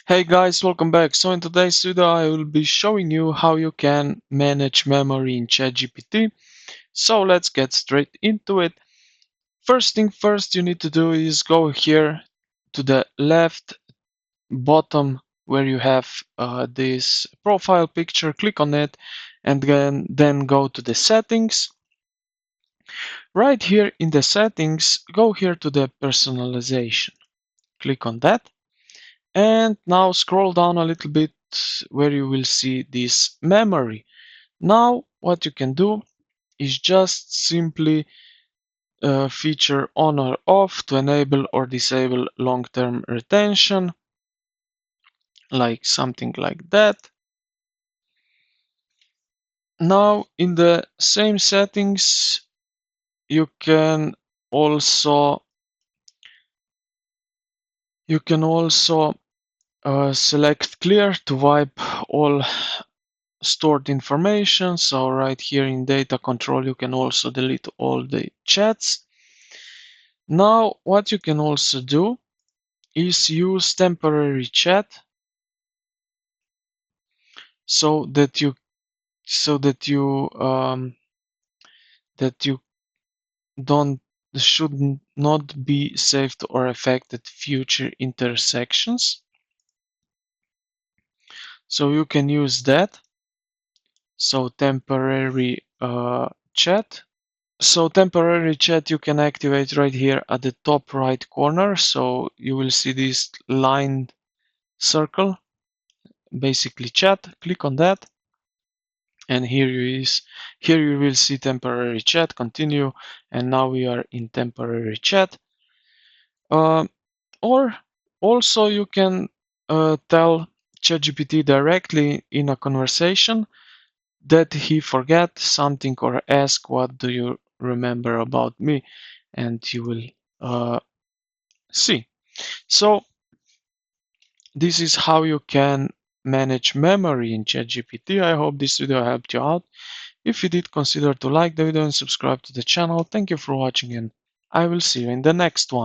Hey guys, welcome back. So in today's video I will be showing you how you can manage memory in ChatGPT. So let's get straight into it. First thing first you need to do is go here to the left bottom where you have this profile picture, click on it and then go to the settings. Right here in the settings, go here to the personalization. Click on that. And now scroll down a little bit where you will see this memory. Now what you can do is just simply feature on or off to enable or disable long-term retention, like something like that. Now in the same settings you can also select clear to wipe all stored information. So right here in data control you can also delete all the chats. Now what you can also do is use temporary chat so that you so that you that you don't should not be saved or affected future intersections. So you can use that. So temporary chat. So temporary chat you can activate right here at the top right corner. So you will see this lined circle, basically chat. Click on that, and here you will see temporary chat. Continue, and now we are in temporary chat. Uh, or also you can tell ChatGPT directly in a conversation that he forget something or ask what do you remember about me, and you will see. So this is how you can manage memory in ChatGPT. I hope this video helped you out. If you did, consider to like the video and subscribe to the channel. Thank you for watching, and I will see you in the next one.